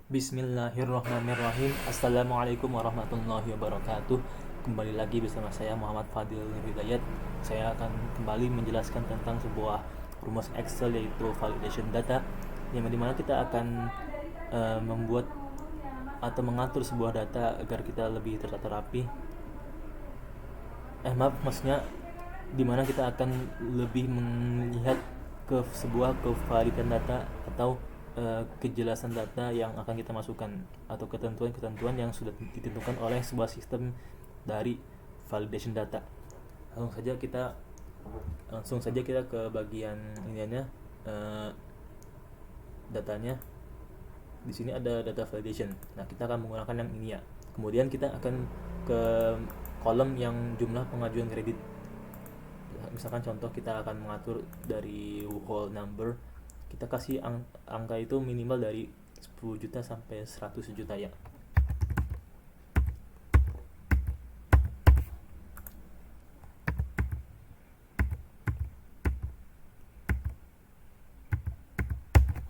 Bismillahirrahmanirrahim. Assalamualaikum warahmatullahi wabarakatuh. Kembali lagi bersama saya Muhammad Fadil Hidayat. Saya akan kembali menjelaskan tentang sebuah rumus Excel, yaitu validation data, yang dimana kita akan membuat atau mengatur sebuah data agar kita lebih tertata rapi. Maksudnya dimana kita akan lebih melihat ke sebuah kevalidan data atau kejelasan data yang akan kita masukkan, atau ketentuan-ketentuan yang sudah ditentukan oleh sebuah sistem dari validation data. Langsung saja kita ke bagian ininya, datanya. Di sini ada data validation. Nah, kita akan menggunakan yang ini ya. Kemudian kita akan ke kolom yang jumlah pengajuan kredit. Misalkan contoh, kita akan mengatur dari whole number. Kita kasih angka itu minimal dari 10 juta sampai 100 juta ya.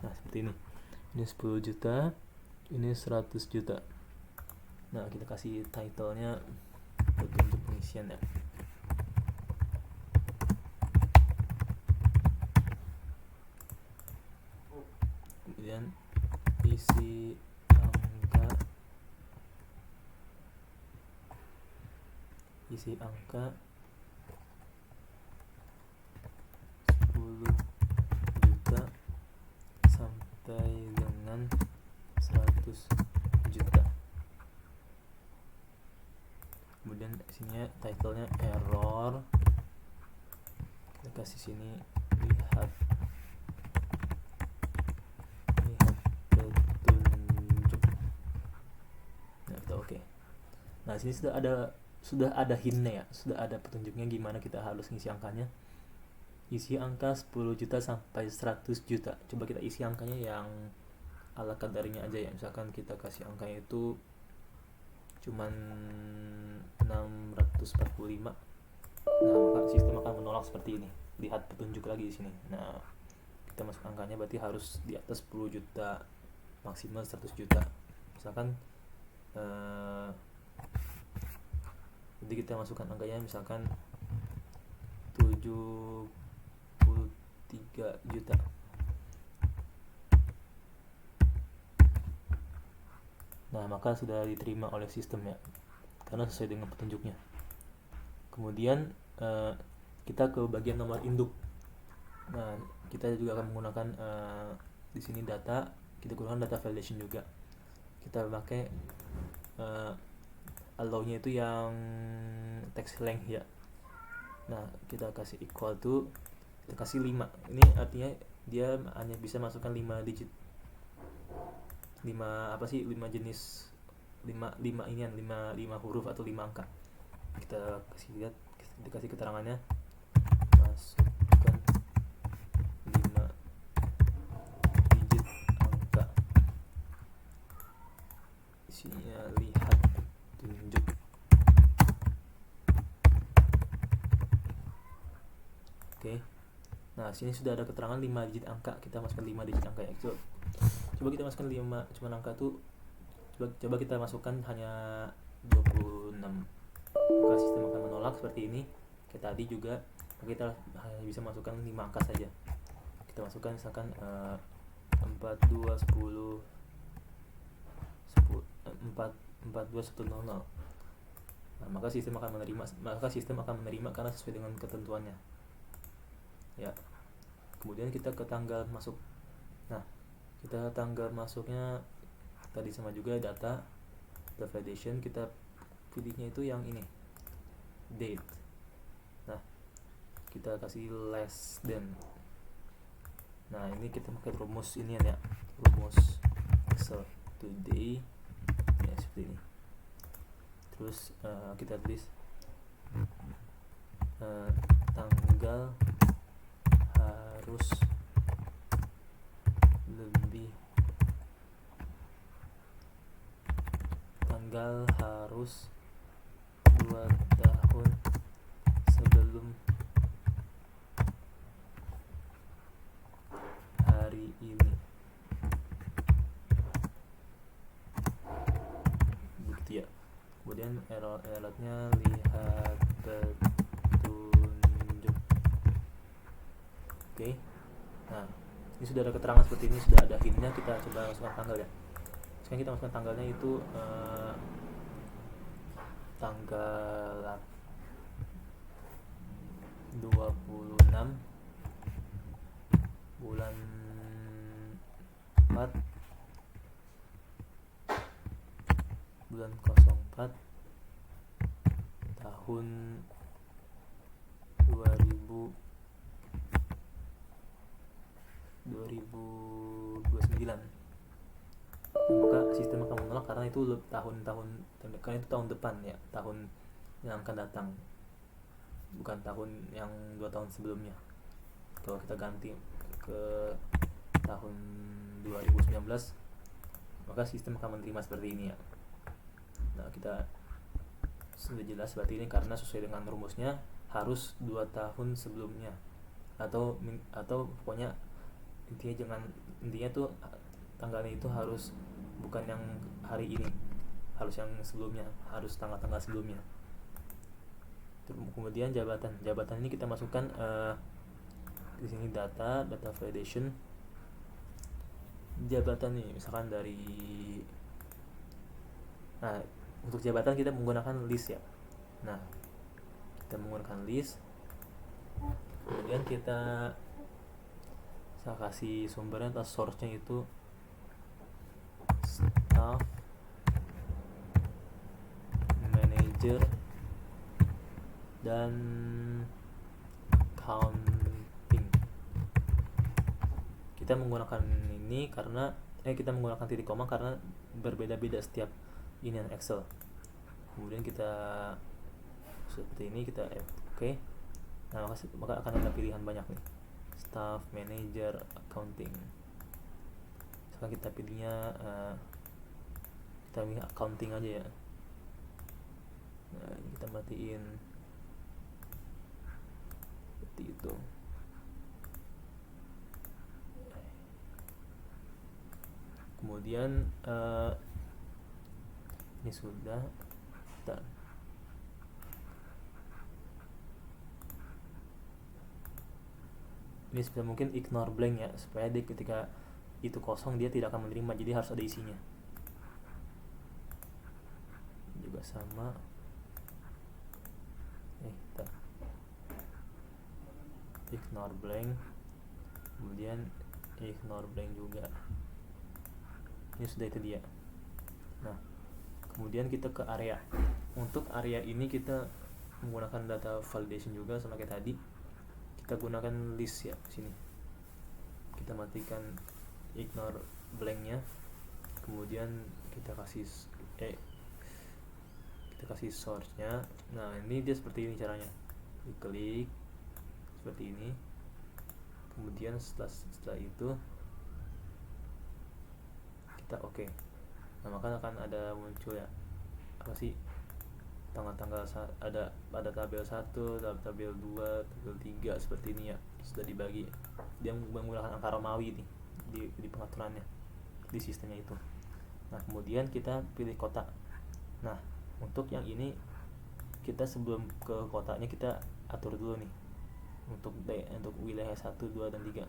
Nah, seperti ini. Ini 10 juta, ini 100 juta. Nah, kita kasih title-nya petunjuk pengisian ya. Kemudian isi angka 10 juta sampai dengan 100 juta. Kemudian sini title-nya error. Kita kasih sini lihat petunjuk. Nah, kita oke. Nah, sini sudah ada hintnya ya, sudah ada petunjuknya gimana kita harus ngisi angkanya. Isi angka 10 juta sampai 100 juta. Coba kita isi angkanya yang ala kadarnya aja ya. Misalkan kita kasih angkanya itu cuman 645. Nah, maka sistem akan menolak seperti ini. Lihat petunjuk lagi di sini. Nah, kita masuk angkanya berarti harus di atas 10 juta, maksimal 100 juta. Misalkan jadi kita masukkan angkanya misalkan 73 juta. Nah, maka sudah diterima oleh sistem ya, karena sesuai dengan petunjuknya. Kemudian kita ke bagian nomor induk. Nah, kita juga akan menggunakan di sini data. Kita gunakan data validation juga. Kita pakai allow-nya itu yang text length ya. Nah, kita kasih equal to, kita kasih 5. Ini artinya dia hanya bisa masukkan 5 digit. 5 jenis, 5 huruf atau 5 angka. Kita kasih lihat, dikasih keterangannya, masukkan 5 digit angka. Isinya lihat tunjuk. Oke. Nah, sini sudah ada keterangan 5 digit angka. Kita masukkan 5 digit angka ya. Coba kita masukkan 5 cuma angka tuh. Coba kita masukkan hanya 26. Maka sistem akan menolak seperti ini. Kayak tadi juga kita hanya bisa masukkan 5 angka saja. Kita masukkan misalkan 42 10 44100. Nah, maka sistem akan menerima karena sesuai dengan ketentuannya. Ya. Kemudian kita ke tanggal masuk. Nah, kita tanggal masuknya tadi sama juga data validation. Kita pilihnya itu yang ini, date. Nah, kita kasih less than. Nah, ini kita pakai rumus ini ya, rumus Excel today ya, seperti ini. Terus kita tulis tanggal harus lebih, tanggal harus 2 tahun sebelum hari ini. kemudian errornya lihat petunjuk. Oke. Nah, ini sudah ada keterangan seperti ini, sudah ada hintnya. Kita coba masukkan tanggal ya. Sekarang kita masukkan tanggalnya itu tanggal 26 bulan 4 bulan 04 tahun 2029. Maka sistem akan menolak karena itu tahun depan ya, tahun yang akan datang, bukan tahun yang 2 tahun sebelumnya. Kalau kita ganti ke tahun 2019, maka sistem akan menerima seperti ini ya. Nah, kita sudah jelas berarti ini karena sesuai dengan rumusnya harus 2 tahun sebelumnya, atau pokoknya intinya tuh tanggalnya itu harus bukan yang hari ini, harus yang sebelumnya, harus tanggal-tanggal sebelumnya. Kemudian jabatan ini kita masukkan di sini data validation. Jabatan nih misalkan untuk jabatan kita menggunakan list ya. Nah, kita menggunakan list, kemudian saya kasih sumbernya atau source-nya itu staff manager dan counting. Kita menggunakan ini karena kita menggunakan titik koma karena berbeda-beda setiap ini Excel. Kemudian kita seperti ini, kita oke. Nah, maka akan ada pilihan banyak nih, staff manager, accounting. Sekarang kita pilihnya kita pilih accounting aja ya. Nah, ini kita matiin seperti itu. Kemudian ini sudah. Ini sebisa mungkin ignore blank ya, supaya dia ketika itu kosong dia tidak akan menerima, jadi harus ada isinya. Juga sama. Ignore blank, kemudian ignore blank juga. Ini sudah itu dia. Nah, kemudian kita ke area. Untuk area ini kita menggunakan data validation juga sama kayak tadi. Kita gunakan list ya sini. Kita matikan ignore blanknya, kemudian kita kasih source-nya. Nah, ini dia seperti ini caranya. Diklik seperti ini. Kemudian setelah itu kita oke. Nah, maka akan ada muncul ya, apa sih, tanggal-tanggal ada tabel 1, tabel 2, tabel 3 seperti ini ya. Sudah dibagi. Dia menggunakan angka Romawi nih di pengaturannya di sistemnya itu. Nah, kemudian kita pilih kota. Nah, untuk yang ini kita sebelum ke kotanya kita atur dulu nih. Untuk wilayah 1, 2 dan 3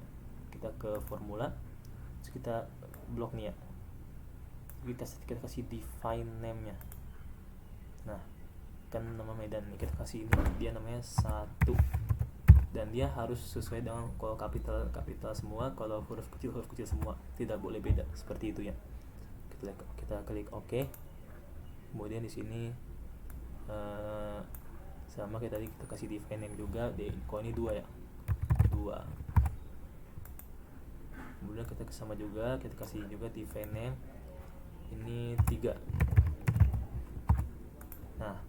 kita ke formula. Terus kita blok nih ya. Kita kasih define name-nya. Nah, kan nama medan nih, kita kasih ini, dia namanya 1, dan dia harus sesuai dengan, kalau kapital semua, kalau huruf kecil semua, tidak boleh beda, seperti itu ya. Kita klik OK. Kemudian di sini sama kayak tadi, kita kasih define name juga. Kalau ini 2 ya, 2. Kemudian kita sama juga, kita kasih juga define name ini 3. Nah,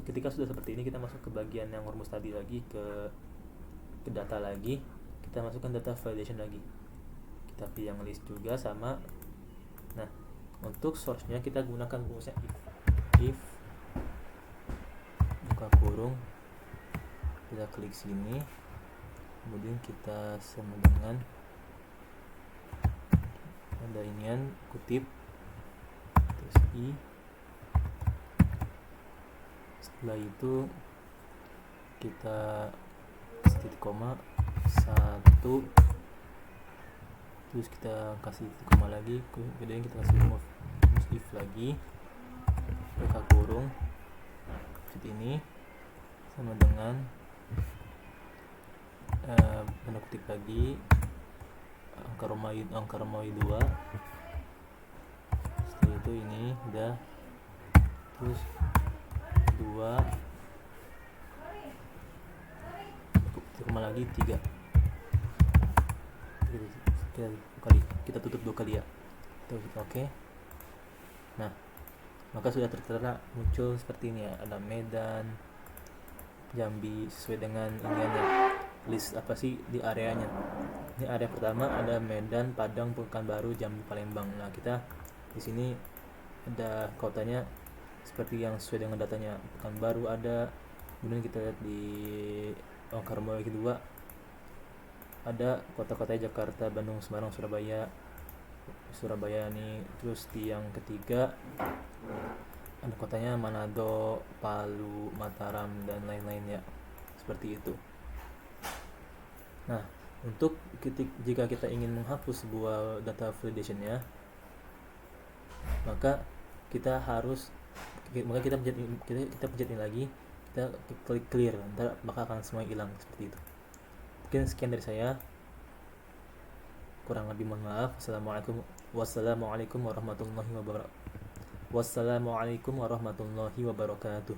ketika sudah seperti ini, kita masuk ke bagian yang rumus tadi lagi, ke data lagi. Kita masukkan data validation lagi. Kita pilih yang list juga sama. Nah, untuk source-nya kita gunakan rumusnya if buka kurung, kita klik sini, kemudian kita sama dengan ada inian kutip, terus i, Setelah itu kita kasih titik koma 1, terus kita kasih titik koma lagi, kemudian kita kasih move if lagi, PK kurung seperti ini, sama dengan tanda kutip lagi angka Romawi 2. Setelah itu ini udah, terus 2 koma lagi 3, kita tutup 2 kali ya. Oke. Nah, maka sudah tertera muncul seperti ini ya, ada Medan, Jambi sesuai dengan iniannya, list apa sih di areanya. Ini area pertama ada Medan, Padang, Pekanbaru, Jambi, Palembang. Nah, kita di sini ada kotanya seperti yang sesuai dengan datanya. Pekanbaru ada, kemudian kita lihat di Romawi kedua ada kota-kotanya Jakarta, Bandung, Semarang, Surabaya nih. Terus di yang ketiga ada kotanya Manado, Palu, Mataram, dan lain-lain ya, seperti itu. Nah, untuk jika kita ingin menghapus sebuah data validation ya, maka kita pencet ini lagi, kita klik clear, ntar maka akan semua hilang seperti itu. Mungkin sekian dari saya, kurang lebih mohon maaf. Wassalamualaikum warahmatullahi wabarakatuh.